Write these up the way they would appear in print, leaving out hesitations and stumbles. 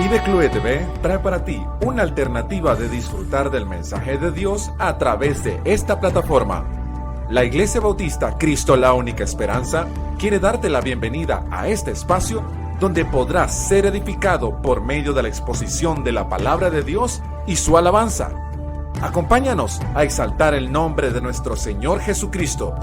Vive Clue TV trae para ti una alternativa de disfrutar del mensaje de Dios a través de esta plataforma. La Iglesia Bautista Cristo la Única Esperanza quiere darte la bienvenida a este espacio donde podrás ser edificado por medio de la exposición de la palabra de Dios y su alabanza. Acompáñanos a exaltar el nombre de nuestro Señor Jesucristo.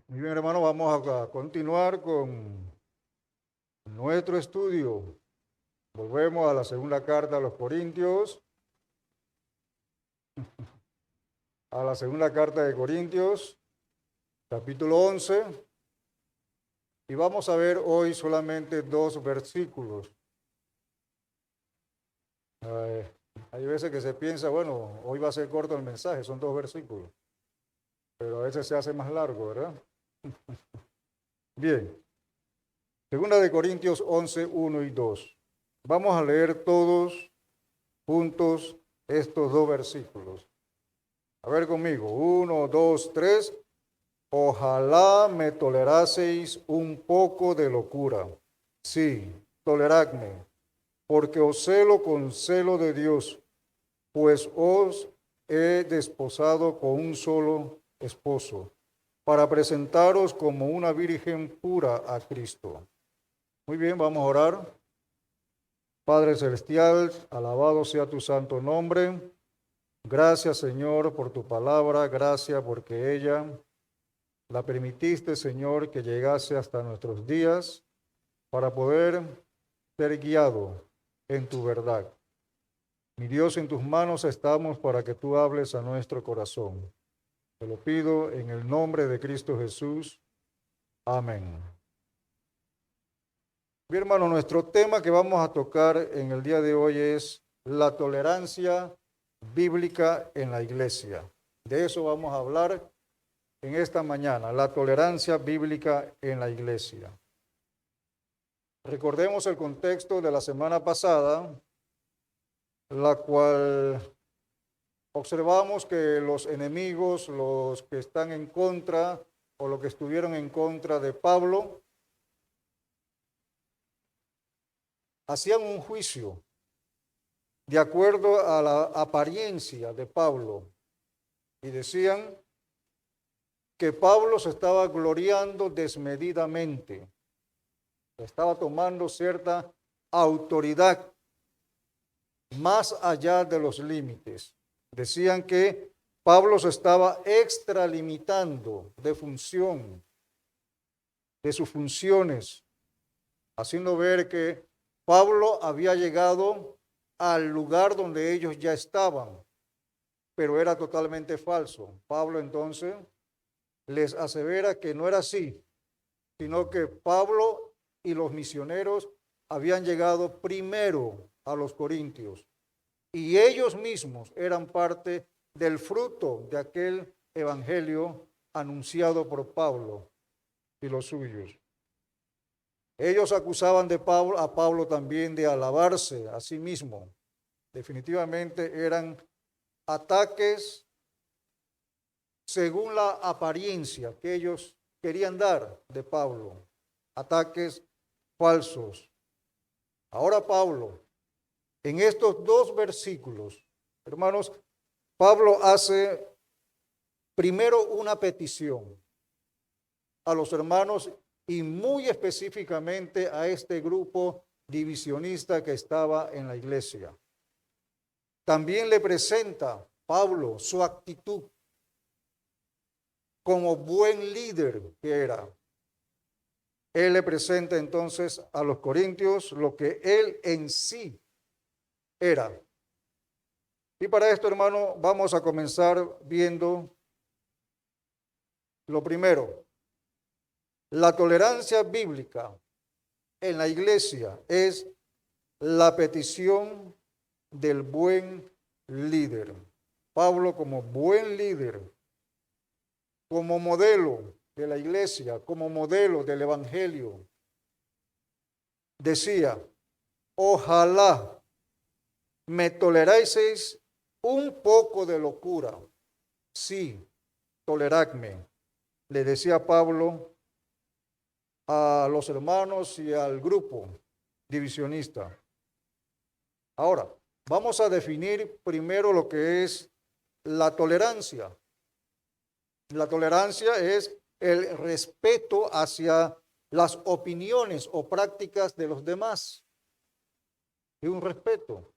Muy bien, hermano, vamos a continuar con nuestro estudio. Volvemos a la segunda carta a los Corintios. A la segunda carta de Corintios, capítulo 11. Y vamos a ver hoy solamente 2 versículos. Hay veces que se piensa, bueno, hoy va a ser corto el mensaje, son 2 versículos. Pero a veces se hace más largo, ¿verdad? Bien. Segunda de Corintios 11, 1 y 2. Vamos a leer todos juntos estos 2 versículos. A ver conmigo. 1, 2, 3. Ojalá me toleraseis un poco de locura. Sí, toleradme, porque os celo con celo de Dios, pues os he desposado con un solo esposo, para presentaros como una virgen pura a Cristo. Muy bien, vamos a orar. Padre Celestial, alabado sea tu santo nombre. Gracias, Señor, por tu palabra. Gracias porque ella la permitiste, Señor, que llegase hasta nuestros días para poder ser guiado en tu verdad. Mi Dios, en tus manos estamos para que tú hables a nuestro corazón. Te lo pido en el nombre de Cristo Jesús. Amén. Mi hermano, nuestro tema que vamos a tocar en el día de hoy es la tolerancia bíblica en la iglesia. De eso vamos a hablar en esta mañana, la tolerancia bíblica en la iglesia. Recordemos el contexto de la semana pasada, la cual observamos que los enemigos, los que están en contra o los que estuvieron en contra de Pablo, hacían un juicio de acuerdo a la apariencia de Pablo y decían que Pablo se estaba gloriando desmedidamente, estaba tomando cierta autoridad más allá de los límites. Decían que Pablo se estaba extralimitando de función, de sus funciones, haciendo ver que Pablo había llegado al lugar donde ellos ya estaban, pero era totalmente falso. Pablo entonces les asevera que no era así, sino que Pablo y los misioneros habían llegado primero a los corintios y ellos mismos eran parte del fruto de aquel evangelio anunciado por Pablo y los suyos. Ellos acusaban a Pablo también de alabarse a sí mismo. Definitivamente eran ataques según la apariencia que ellos querían dar de Pablo, ataques falsos. Ahora Pablo, en estos dos versículos, hermanos, Pablo hace primero una petición a los hermanos y muy específicamente a este grupo divisionista que estaba en la iglesia. También le presenta Pablo su actitud como buen líder que era. Él le presenta entonces a los corintios lo que él en sí era. Y para esto, hermano, vamos a comenzar viendo lo primero. La tolerancia bíblica en la iglesia es la petición del buen líder. Pablo como buen líder, como modelo de la iglesia, como modelo del evangelio, decía, ojalá me toleráis un poco de locura. Sí, toleradme, le decía Pablo a los hermanos y al grupo divisionista. Ahora, vamos a definir primero lo que es la tolerancia. La tolerancia es el respeto hacia las opiniones o prácticas de los demás. Es un respeto.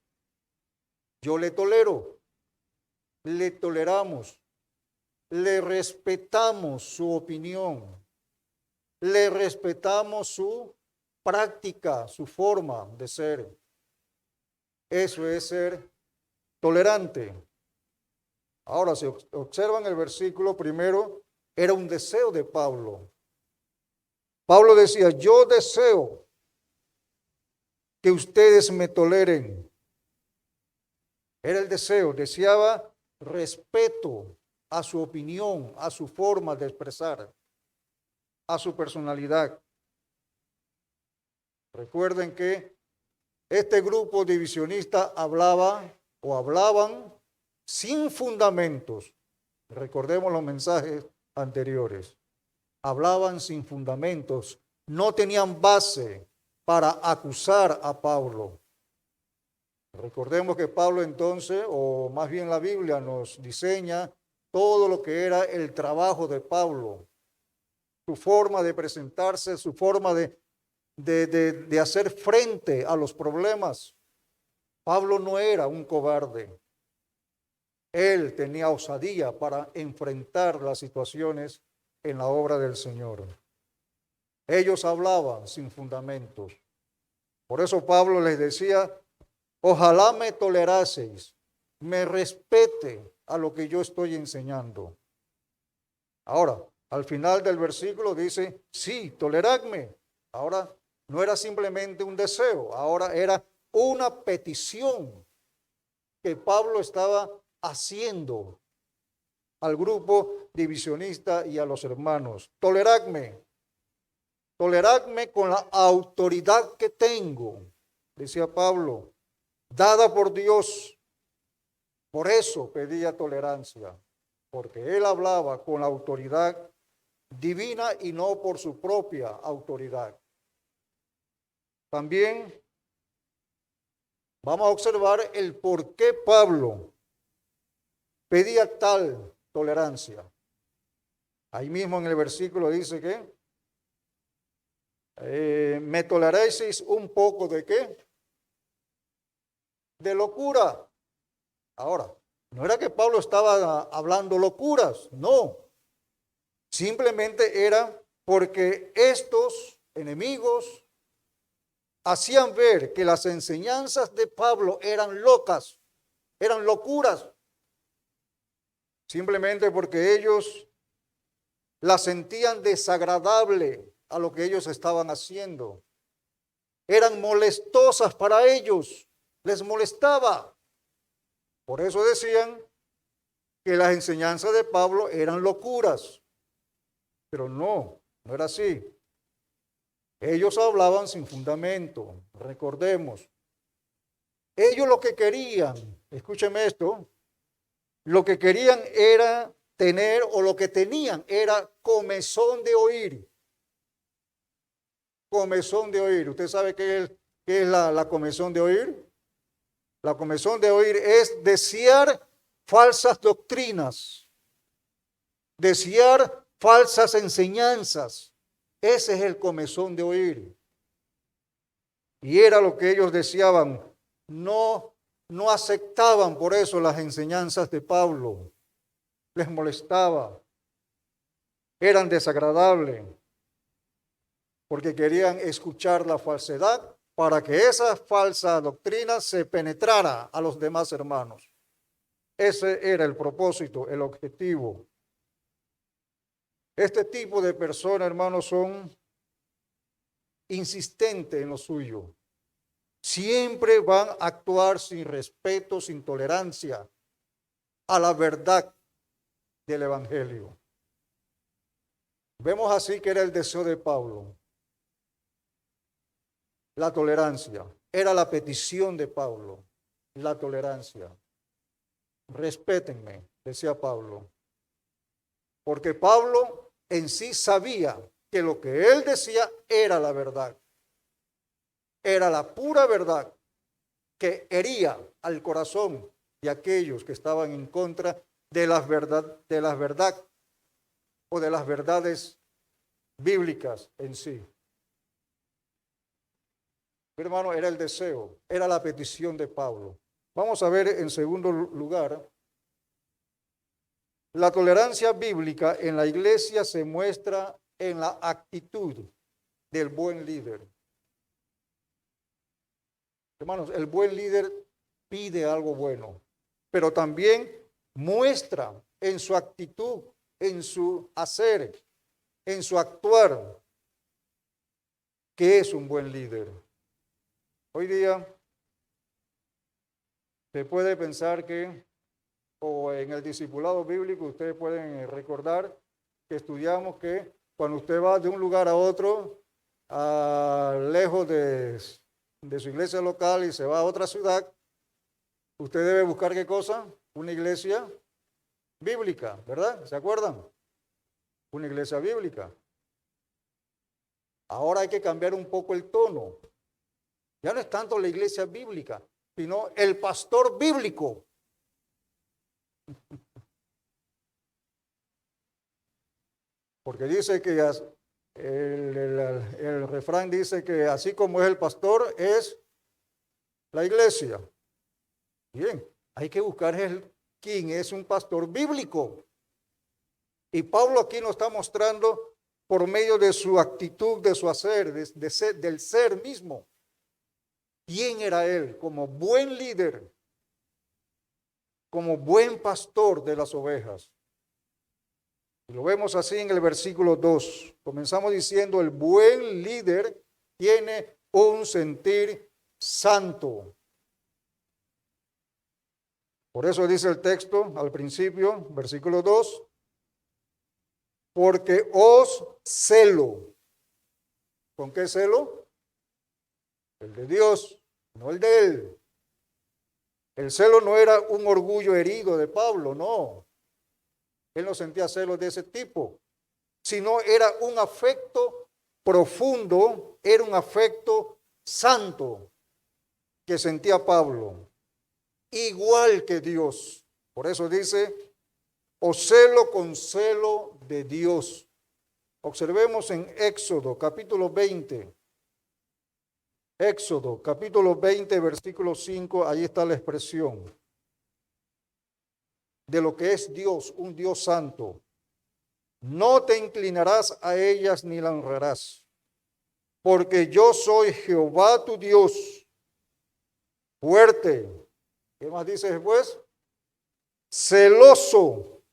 Yo le tolero, le toleramos, le respetamos su opinión, le respetamos su práctica, su forma de ser. Eso es ser tolerante. Ahora, si observan el versículo primero, era un deseo de Pablo. Pablo decía, yo deseo que ustedes me toleren. Era el deseo, deseaba respeto a su opinión, a su forma de expresar, a su personalidad. Recuerden que este grupo divisionista hablaban sin fundamentos. Recordemos los mensajes anteriores. Hablaban sin fundamentos, no tenían base para acusar a Pablo. Recordemos que Pablo entonces, o más bien la Biblia, nos diseña todo lo que era el trabajo de Pablo, su forma de presentarse, su forma de hacer frente a los problemas. Pablo no era un cobarde. Él tenía osadía para enfrentar las situaciones en la obra del Señor. Ellos hablaban sin fundamentos. Por eso Pablo les decía, ojalá me toleraseis, me respete a lo que yo estoy enseñando. Ahora, al final del versículo dice, sí, toleradme. Ahora no era simplemente un deseo, ahora era una petición que Pablo estaba haciendo al grupo divisionista y a los hermanos. Toleradme con la autoridad que tengo, decía Pablo, dada por Dios. Por eso pedía tolerancia, porque él hablaba con la autoridad divina y no por su propia autoridad. También vamos a observar el por qué Pablo pedía tal tolerancia. Ahí mismo en el versículo dice que me toleréis un poco de ¿qué? De locura. Ahora, no era que Pablo estaba hablando locuras, no. Simplemente era porque estos enemigos hacían ver que las enseñanzas de Pablo eran locas, eran locuras. Simplemente porque ellos la sentían desagradable a lo que ellos estaban haciendo. Eran molestosas para ellos, les molestaba. Por eso decían que las enseñanzas de Pablo eran locuras. Pero no era así. Ellos hablaban sin fundamento, recordemos. Ellos lo que querían, escúcheme esto, lo que querían era tener, o lo que tenían era comezón de oír. Comezón de oír. ¿Usted sabe qué es la comezón de oír? La comezón de oír es desear falsas doctrinas, desear falsas enseñanzas. Ese es el comezón de oír. Y era lo que ellos deseaban. No aceptaban por eso las enseñanzas de Pablo. Les molestaba. Eran desagradables. Porque querían escuchar la falsedad para que esa falsa doctrina se penetrara a los demás hermanos. Ese era el propósito, el objetivo. Este tipo de personas, hermanos, son insistentes en lo suyo. Siempre van a actuar sin respeto, sin tolerancia a la verdad del Evangelio. Vemos así que era el deseo de Pablo. La tolerancia. Era la petición de Pablo. La tolerancia. Respétenme, decía Pablo. Porque Pablo en sí sabía que lo que él decía era la verdad. Era la pura verdad que hería al corazón de aquellos que estaban en contra de las verdades o de las verdades bíblicas en sí. Hermano, era el deseo, era la petición de Pablo. Vamos a ver en segundo lugar, la tolerancia bíblica en la iglesia se muestra en la actitud del buen líder. Hermanos, el buen líder pide algo bueno, pero también muestra en su actitud, en su hacer, en su actuar, que es un buen líder. Hoy día se puede pensar que, o en el discipulado bíblico, ustedes pueden recordar que estudiamos que cuando usted va de un lugar a otro, lejos de su iglesia local y se va a otra ciudad, usted debe buscar ¿qué cosa? Una iglesia bíblica, ¿verdad? ¿Se acuerdan? Una iglesia bíblica. Ahora hay que cambiar un poco el tono. Ya no es tanto la iglesia bíblica, sino el pastor bíblico. Porque dice que el refrán dice que así como es el pastor, es la iglesia. Bien, hay que buscar quién es un pastor bíblico. Y Pablo aquí nos está mostrando por medio de su actitud, de su hacer, del ser mismo. ¿Quién era él como buen líder, como buen pastor de las ovejas? Y lo vemos así en el versículo 2. Comenzamos diciendo, el buen líder tiene un sentir santo. Por eso dice el texto al principio, versículo 2, porque os celo. ¿Con qué celo? El de Dios, no el de él. El celo no era un orgullo herido de Pablo, no. Él no sentía celos de ese tipo, sino era un afecto profundo, era un afecto santo que sentía Pablo, igual que Dios. Por eso dice, os celo con celo de Dios. Observemos en Éxodo capítulo 20. Éxodo capítulo 20, versículo 5, ahí está la expresión de lo que es Dios, un Dios santo. No te inclinarás a ellas ni la honrarás, porque yo soy Jehová tu Dios, fuerte. ¿Qué más dice después? Celoso,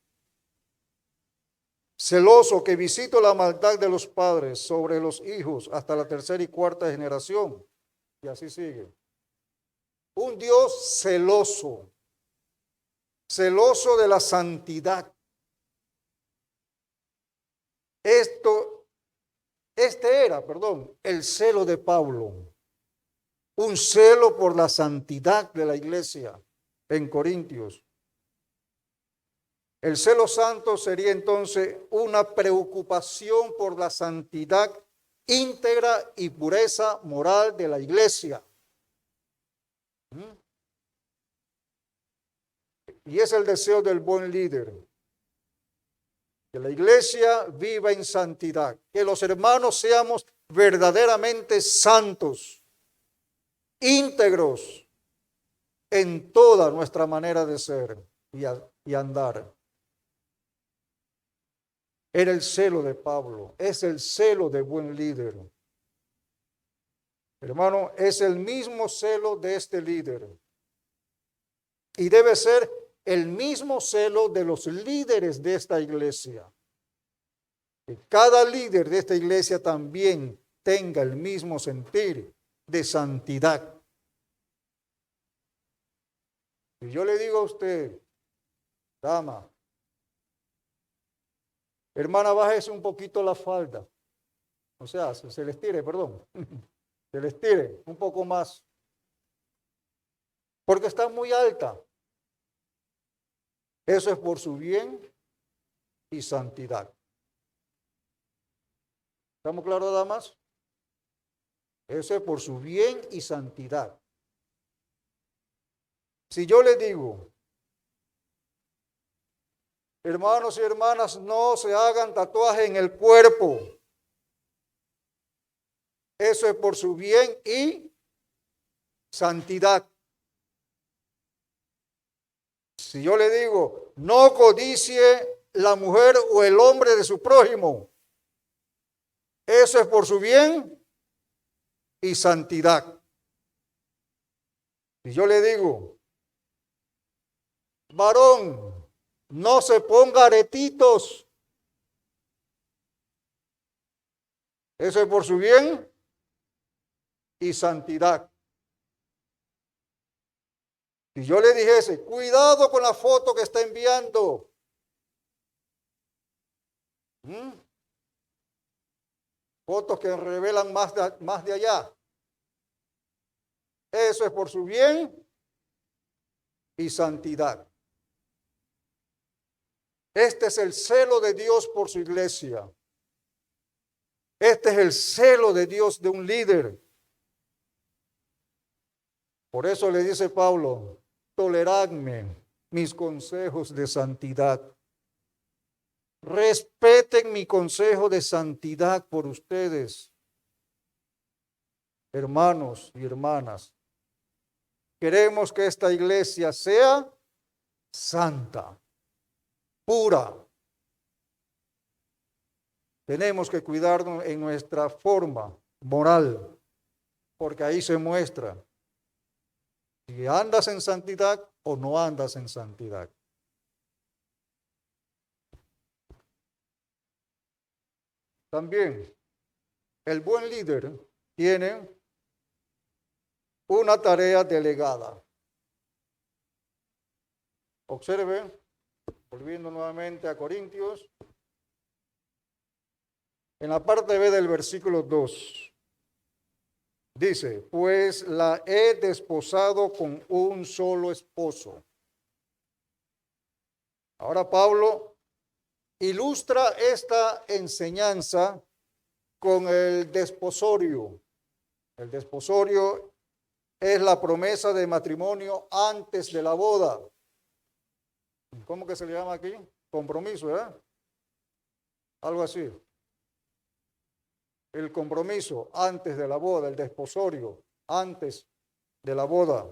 celoso, que visito la maldad de los padres sobre los hijos hasta la tercera y cuarta generación. Y así sigue. Un Dios celoso, celoso de la santidad. Este era, el celo de Pablo. Un celo por la santidad de la iglesia en Corintios. El celo santo sería entonces una preocupación por la santidad íntegra y pureza moral de la iglesia. Y es el deseo del buen líder. Que la iglesia viva en santidad. Que los hermanos seamos verdaderamente santos, íntegros en toda nuestra manera de ser y andar. Era el celo de Pablo, es el celo de buen líder. Hermano, es el mismo celo de este líder. Y debe ser el mismo celo de los líderes de esta iglesia. Que cada líder de esta iglesia también tenga el mismo sentir de santidad. Y yo le digo a usted, dama, hermana, bájese un poquito la falda. O sea, se les tire, perdón. Se les tire un poco más. Porque está muy alta. Eso es por su bien y santidad. ¿Estamos claros, damas? Eso es por su bien y santidad. Si yo le digo, hermanos y hermanas, no se hagan tatuaje en el cuerpo. Eso es por su bien y santidad. Si yo le digo, no codicie la mujer o el hombre de su prójimo, eso es por su bien y santidad. Si yo le digo, varón, no se ponga aretitos, eso es por su bien y santidad. Si yo le dijese, cuidado con la foto que está enviando. Fotos que revelan más de allá. Eso es por su bien y santidad. Este es el celo de Dios por su iglesia. Este es el celo de Dios de un líder. Por eso le dice Pablo, toleradme mis consejos de santidad. Respeten mi consejo de santidad por ustedes. Hermanos y hermanas, queremos que esta iglesia sea santa, pura. Tenemos que cuidarnos en nuestra forma moral, porque ahí se muestra si andas en santidad o no andas en santidad. También, el buen líder tienen una tarea delegada. Observe, volviendo nuevamente a Corintios, en la parte B del versículo 2, dice, pues la he desposado con un solo esposo. Ahora Pablo ilustra esta enseñanza con el desposorio. El desposorio es la promesa de matrimonio antes de la boda. ¿Cómo que se le llama aquí? Compromiso, ¿verdad? Algo así. El compromiso antes de la boda, el desposorio antes de la boda.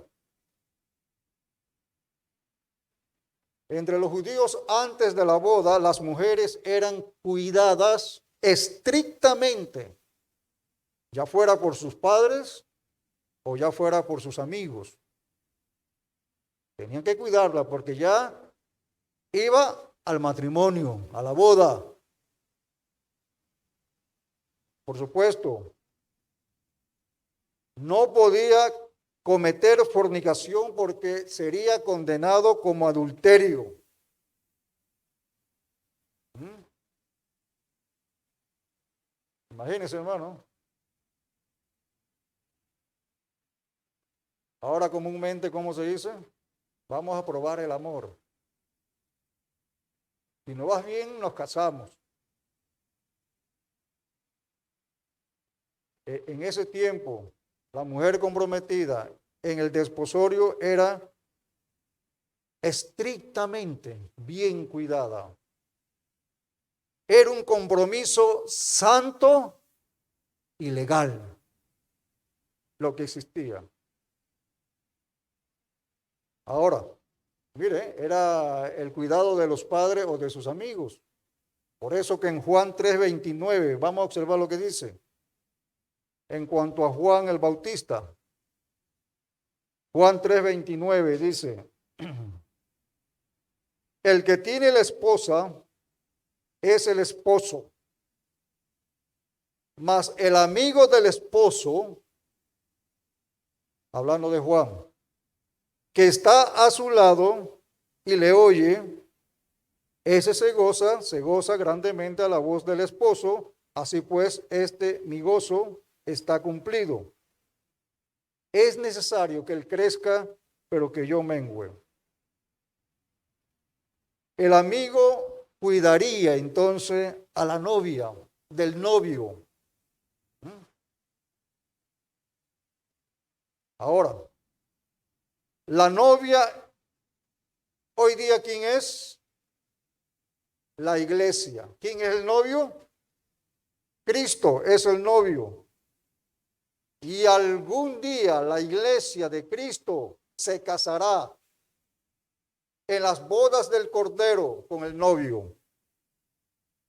Entre los judíos antes de la boda, las mujeres eran cuidadas estrictamente, ya fuera por sus padres o ya fuera por sus amigos. Tenían que cuidarla porque ya iba al matrimonio, a la boda. Por supuesto, no podía cometer fornicación porque sería condenado como adulterio. Imagínense, hermano. Ahora comúnmente, ¿cómo se dice? Vamos a probar el amor. Si no vas bien, nos casamos. En ese tiempo, la mujer comprometida en el desposorio era estrictamente bien cuidada. Era un compromiso santo y legal lo que existía. Ahora, mire, era el cuidado de los padres o de sus amigos. Por eso que en Juan 3:29, vamos a observar lo que dice. En cuanto a Juan el Bautista, Juan 3:29 dice, el que tiene la esposa es el esposo, mas el amigo del esposo, hablando de Juan, que está a su lado y le oye, ese se goza grandemente a la voz del esposo, así pues mi gozo está cumplido. Es necesario que él crezca, pero que yo mengüe. El amigo cuidaría entonces a la novia, del novio. Ahora, la novia, hoy día, ¿quién es? La iglesia. ¿Quién es el novio? Cristo es el novio. Y algún día la iglesia de Cristo se casará en las bodas del Cordero con el novio.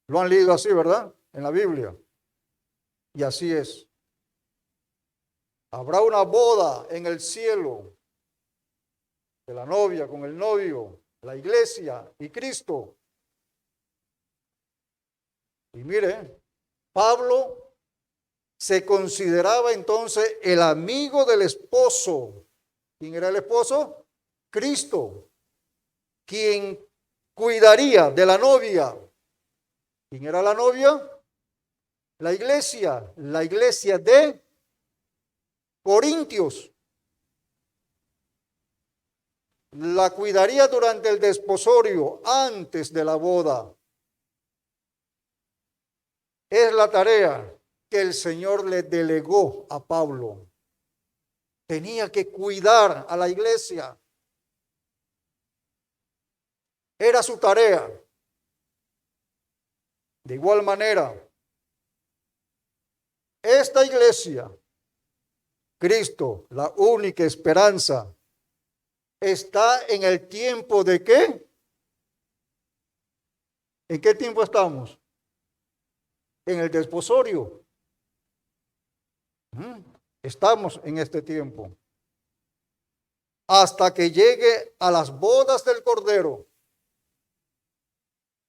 Lo han leído así, ¿verdad? En la Biblia. Y así es. Habrá una boda en el cielo de la novia con el novio, la iglesia y Cristo. Y mire, Pablo se consideraba entonces el amigo del esposo. ¿Quién era el esposo? Cristo, quien cuidaría de la novia. ¿Quién era la novia? La iglesia de Corintios. La cuidaría durante el desposorio, antes de la boda. Es la tarea que el Señor le delegó a Pablo. Tenía que cuidar a la iglesia. Era su tarea. De igual manera, esta iglesia, Cristo, la única esperanza, está en el tiempo de ¿qué? ¿En qué tiempo estamos? En el desposorio. Estamos en este tiempo. Hasta que llegue a las bodas del Cordero.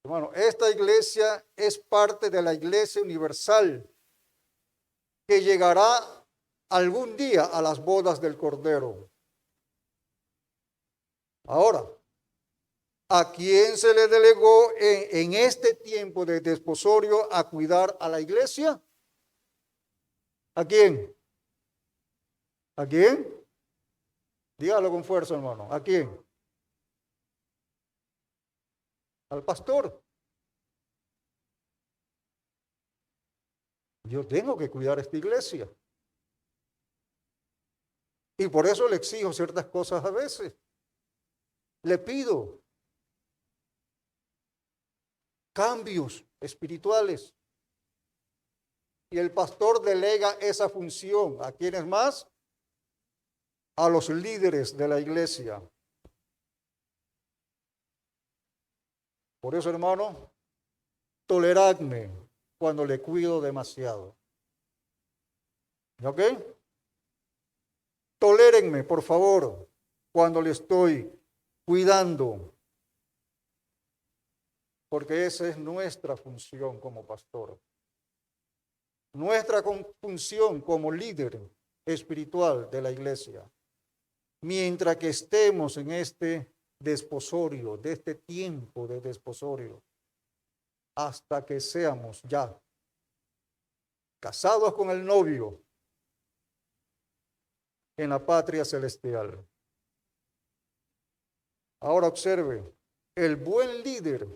Hermano, esta iglesia es parte de la iglesia universal. que llegará algún día a las bodas del Cordero. Ahora, ¿a quién se le delegó en este tiempo de desposorio a cuidar a la iglesia? ¿A quién? ¿A quién? Dígalo con fuerza, hermano. ¿A quién? Al pastor. Yo tengo que cuidar esta iglesia. Y por eso le exijo ciertas cosas a veces. Le pido cambios espirituales. Y el pastor delega esa función. ¿A quiénes más? A los líderes de la iglesia. Por eso, hermano, toleradme cuando le cuido demasiado. ¿Ok? Tolérenme, por favor, cuando le estoy cuidando. Porque esa es nuestra función como pastor. Nuestra función como líder espiritual de la iglesia. Mientras que estemos en este desposorio, de este tiempo de desposorio, hasta que seamos ya casados con el novio en la patria celestial. Ahora observe, el buen líder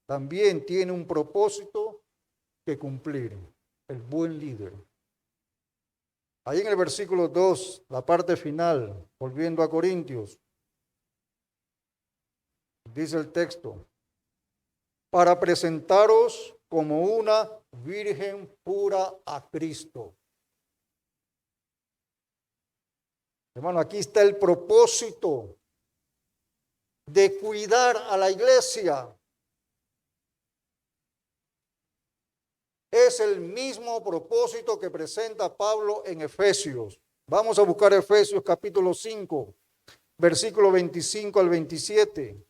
también tiene un propósito que cumplir. El buen líder. Ahí en el versículo 2, la parte final, volviendo a Corintios, dice el texto, para presentaros como una virgen pura a Cristo. Hermano, aquí está el propósito de cuidar a la iglesia. Es el mismo propósito que presenta Pablo en Efesios. Vamos a buscar Efesios capítulo 5, versículo 25 al 27.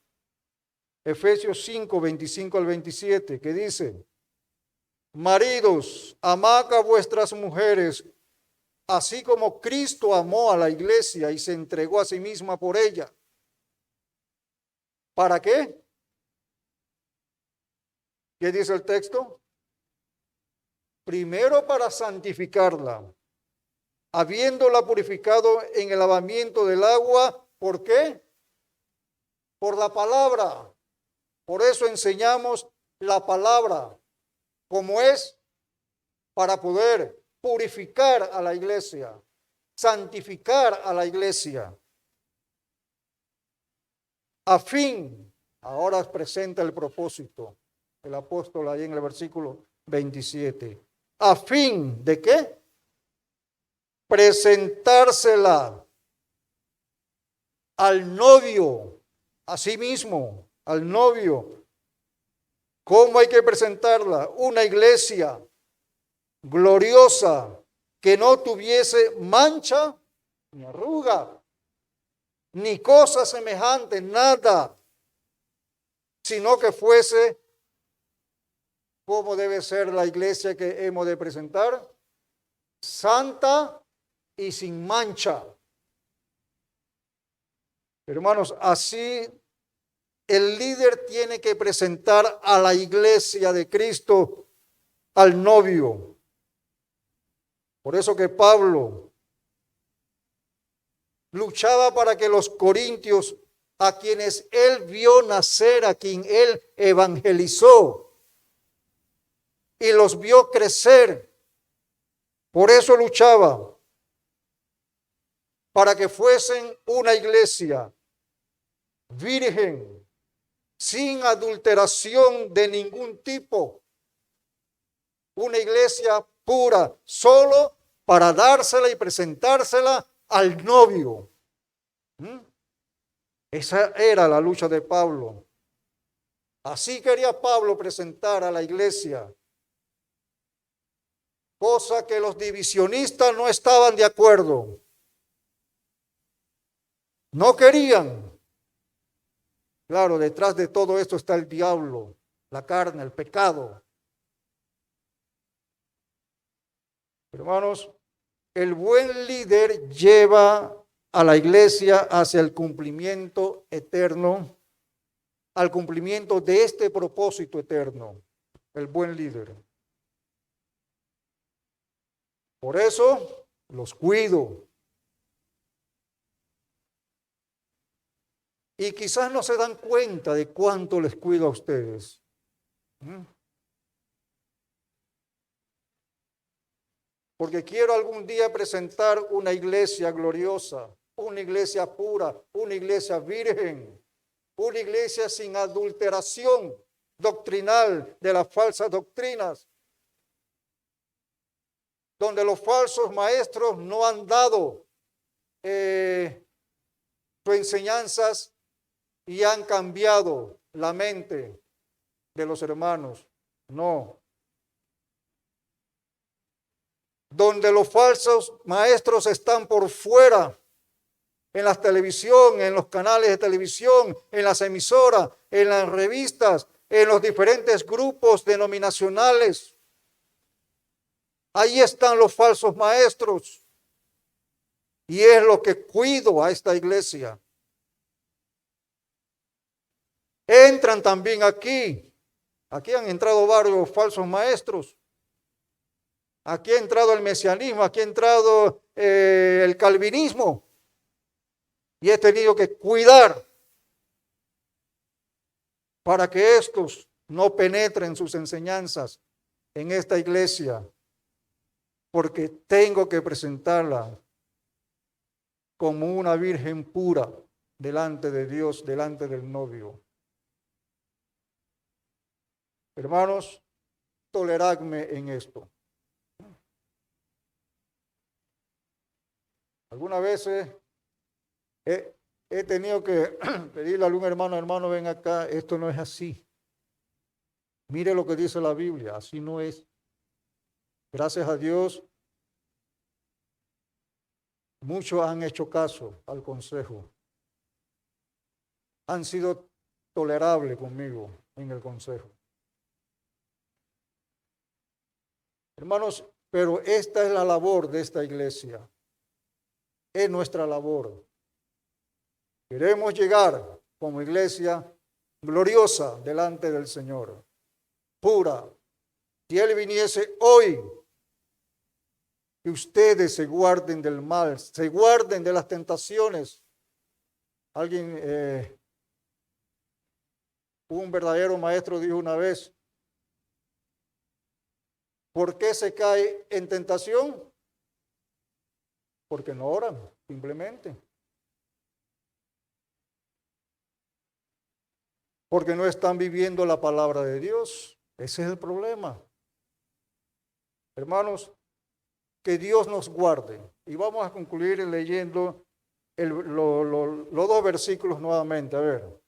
Efesios 5, 25 al 27, que dice, maridos, amad a vuestras mujeres, así como Cristo amó a la iglesia y se entregó a sí misma por ella. ¿Para qué? ¿Qué dice el texto? Primero para santificarla, habiéndola purificado en el lavamiento del agua. ¿Por qué? Por la palabra. Por eso enseñamos la palabra, como es para poder purificar a la iglesia, santificar a la iglesia. A fin, ahora presenta el propósito, el apóstol ahí en el versículo 27. ¿A fin de qué? Presentársela al novio, a sí mismo, al novio. ¿Cómo hay que presentarla? Una iglesia gloriosa, que no tuviese mancha, ni arruga, ni cosa semejante, nada, sino que fuese como debe ser la iglesia que hemos de presentar, santa y sin mancha. Hermanos, así el líder tiene que presentar a la iglesia de Cristo al novio. Por eso que Pablo luchaba para que los corintios, a quienes él vio nacer, a quien él evangelizó y los vio crecer, por eso luchaba para que fuesen una iglesia virgen, sin adulteración de ningún tipo, una iglesia pura, solo para dársela y presentársela al novio. Esa era la lucha de Pablo. Así quería Pablo presentar a la iglesia, cosa que los divisionistas no estaban de acuerdo. No querían. Claro, detrás de todo esto está el diablo, la carne, el pecado. Hermanos, el buen líder lleva a la iglesia hacia el cumplimiento eterno, al cumplimiento de este propósito eterno, el buen líder. Por eso los cuido. Y quizás no se dan cuenta de cuánto les cuido a ustedes. Porque quiero algún día presentar una iglesia gloriosa, una iglesia pura, una iglesia virgen, una iglesia sin adulteración doctrinal de las falsas doctrinas, donde los falsos maestros no han dado sus enseñanzas y han cambiado la mente de los hermanos. No. Donde los falsos maestros están por fuera, en la televisión, en los canales de televisión, en las emisoras, en las revistas, en los diferentes grupos denominacionales. Ahí están los falsos maestros. Y es lo que cuido a esta iglesia. Entran también aquí. Aquí han entrado varios falsos maestros. Aquí ha entrado el mesianismo, aquí ha entrado el calvinismo. Y he tenido que cuidar para que estos no penetren sus enseñanzas en esta iglesia, porque tengo que presentarla como una virgen pura delante de Dios, delante del novio. Hermanos, toleradme en esto. Algunas veces he tenido que pedirle a algún hermano, ven acá, esto no es así. Mire lo que dice la Biblia, así no es. Gracias a Dios, muchos han hecho caso al consejo. Han sido tolerables conmigo en el consejo. Hermanos, pero esta es la labor de esta iglesia. Es nuestra labor. Queremos llegar como iglesia gloriosa delante del Señor, pura. Si Él viniese hoy, que ustedes se guarden del mal, se guarden de las tentaciones. Un verdadero maestro dijo una vez, ¿por qué se cae en tentación? Porque no oran, simplemente. Porque no están viviendo la palabra de Dios. Ese es el problema. Hermanos, que Dios nos guarde. Y vamos a concluir leyendo los dos versículos nuevamente. A ver.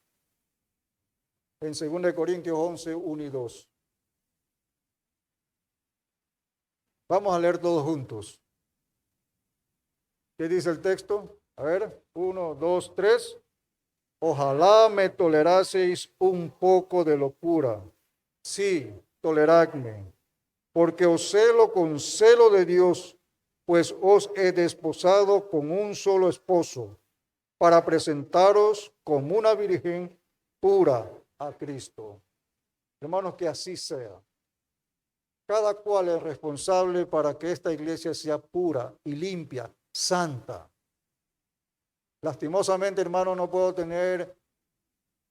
En 2 Corintios 11, 1 y 2. Vamos a leer todos juntos. ¿Qué dice el texto? A ver, 1, 2, 3. Ojalá me toleraseis un poco de locura. Sí, toleradme, porque os celo con celo de Dios, pues os he desposado con un solo esposo, para presentaros como una virgen pura a Cristo. Hermanos, que así sea. Cada cual es responsable para que esta iglesia sea pura y limpia, santa. Lastimosamente, hermano, no puedo tener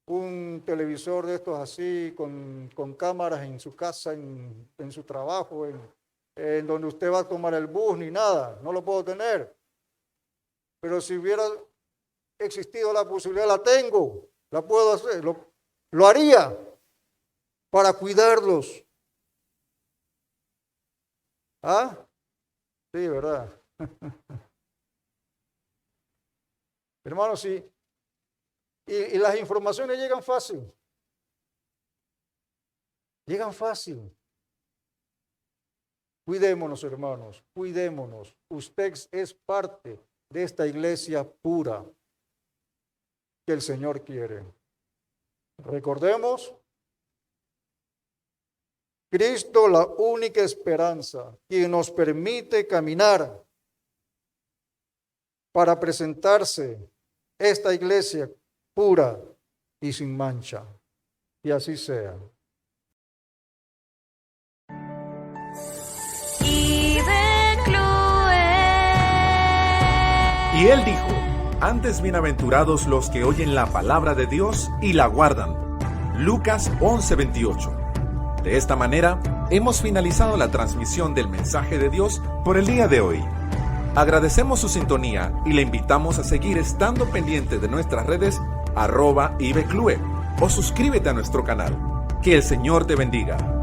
un televisor de estos así, con cámaras en su casa, en su trabajo, en donde usted va a tomar el bus, ni nada. No lo puedo tener. Pero si hubiera existido la posibilidad, la tengo, la puedo hacer, lo haría para cuidarlos. ¿Ah? Sí, ¿verdad? Hermanos, sí. Y las informaciones llegan fácil. Llegan fácil. Cuidémonos, hermanos, cuidémonos. Usted es parte de esta iglesia pura que el Señor quiere. Recordemos Cristo, la única esperanza, quien nos permite caminar para presentarse esta iglesia pura y sin mancha. Y así sea. Y él dijo: antes bienaventurados los que oyen la palabra de Dios y la guardan. Lucas 11:28. De esta manera, hemos finalizado la transmisión del mensaje de Dios por el día de hoy. Agradecemos su sintonía y le invitamos a seguir estando pendiente de nuestras redes @ibeclue o suscríbete a nuestro canal. Que el Señor te bendiga.